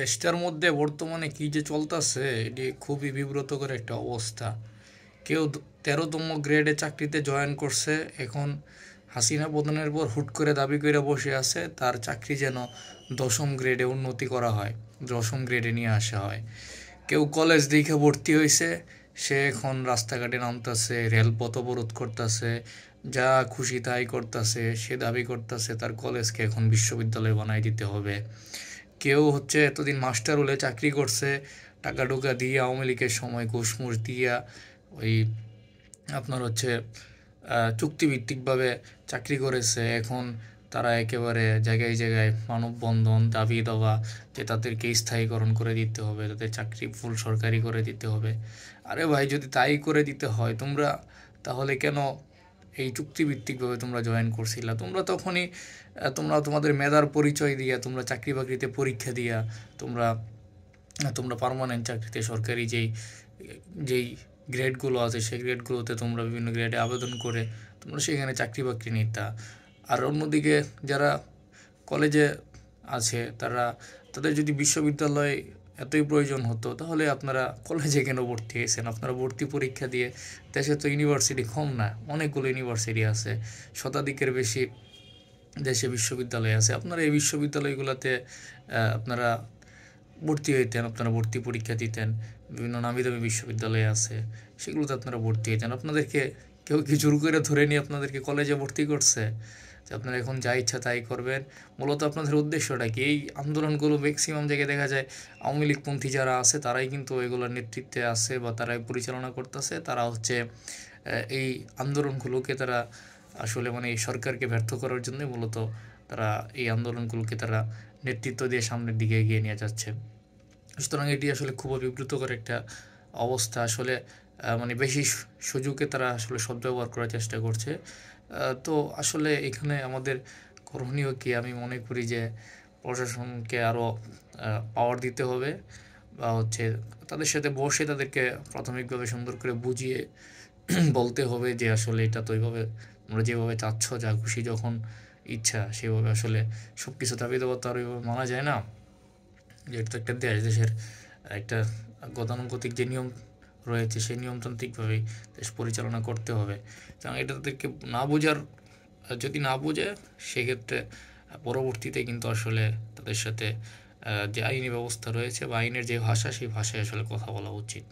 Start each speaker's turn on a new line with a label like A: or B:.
A: দেশটার মধ্যে বর্তমানে কি যে চলতেছে এটি খুবই বিব্রতকর একটা অবস্থা। কেউ 13তম গ্রেডে চাকরিতে জয়েন করছে, এখন হাসিনা পতনের পর হুট করে দাবি করে বসে আছে তার চাকরি যেন 10ম গ্রেডে উন্নতি করা হয়, 10ম গ্রেডে নিয়ে আসা হয়। কেউ কলেজ দেখে ভর্তি হয়েছে, সে এখন রাস্তাঘাটে নামতেছে, রেলপথ অবরোধ করতেছে, যা খুশি তাই করতেছে। সে দাবি করতেছে তার কলেজকে এখন বিশ্ববিদ্যালয় বানাই দিতে হবে। কেউ হচ্ছে এতদিন মাস্টার হলে চাকরি করছে, টাকা টুকা দিয়ে আওয়ামী লীগের সময় ঘুষমুষ দিয়া ওই আপনার হচ্ছে চুক্তিভিত্তিকভাবে চাকরি করেছে, এখন তারা একেবারে জায়গায় জায়গায় মানববন্ধন দাবি দেওয়া যে তাদেরকে স্থায়ীকরণ করে দিতে হবে, তাদের চাকরি ফুল সরকারি করে দিতে হবে। আরে ভাই, যদি তাই করে দিতে হয় তোমরা তাহলে কেন এই চুক্তিভিত্তিকভাবে তোমরা জয়েন করছিলা? তোমরা তখনই তোমরা তোমাদের মেধার পরিচয় দিয়া, তোমরা চাকরি বাকরিতে পরীক্ষা দিয়া, তোমরা তোমরা পার্মানেন্ট চাকরিতে সরকারি যেই যেই গ্রেডগুলো আছে সেই গ্রেডগুলোতে তোমরা বিভিন্ন গ্রেডে আবেদন করে তোমরা সেখানে চাকরি বাকরি নিতা। আর অন্যদিকে যারা কলেজে আছে তাদের যদি বিশ্ববিদ্যালয় এতই প্রয়োজন হতো তাহলে আপনারা কলেজে কেন ভর্তি হয়েছেন? আপনারা ভর্তি পরীক্ষা দিয়ে, দেশে তো ইউনিভার্সিটি কম না, অনেকগুলো ইউনিভার্সিটি আছে, শতাধিকের বেশি দেশে বিশ্ববিদ্যালয় আছে। আপনারা এই বিশ্ববিদ্যালয়গুলোতে আপনারা ভর্তি হইতেন, আপনারা ভর্তি পরীক্ষা দিতেন। বিভিন্ন নামি দামি বিশ্ববিদ্যালয় আছে, সেগুলোতে আপনারা ভর্তি হইতেন। আপনাদেরকে কেউ কি জোর করে ধরে নিয়ে আপনাদেরকে কলেজে ভর্তি করছে যে আপনারা এখন যা ইচ্ছা তাই করবেন? মূলত আপনাদের উদ্দেশ্যটা কি? এই আন্দোলনগুলো ম্যাক্সিমাম জায়গায় দেখা যায় আওয়ামী লীগপন্থী যারা আছে তারাই কিন্তু এগুলোর নেতৃত্বে আছে বা তারাই পরিচালনা করতেছে। তারা হচ্ছে এই আন্দোলনগুলোকে তারা আসলে মানে এই সরকারকে ব্যর্থ করার জন্যই মূলত তারা এই আন্দোলনগুলোকে তারা নেতৃত্ব দিয়ে সামনের দিকে এগিয়ে নিয়ে যাচ্ছে। সুতরাং এটি আসলে খুব বিব্রতকর একটা অবস্থা। আসলে মানে বেশি সুযোগে তারা আসলে সদ্ব্যবহার করার চেষ্টা করছে। তো আসলে এখানে আমাদের করণীয় কি? আমি মনে করি যে প্রশাসনকে আরও পাওয়ার দিতে হবে, বা হচ্ছে তাদের সাথে বসে তাদেরকে প্রাথমিকভাবে সুন্দর করে বুঝিয়ে বলতে হবে যে আসলে এটা তো এইভাবে তোমরা যেভাবে চাচ্ছ, যা খুশি যখন ইচ্ছা সেভাবে আসলে সব কিছু দাবি দেওয়া তো আর ওইভাবে মানা যায় না। যেহেতু তো একটা দেশ, দেশের একটা গতানুগতিক যে নিয়ম রয়েছে সেই নিয়মতান্ত্রিকভাবেই দেশ পরিচালনা করতে হবে। কারণ এটা তাদেরকে না বোঝার, যদি না বোঝে সেক্ষেত্রে পরবর্তীতে কিন্তু আসলে তাদের সাথে যে আইনি ব্যবস্থা রয়েছে বা আইনের যে ভাষা সেই ভাষায় আসলে কথা বলা উচিত।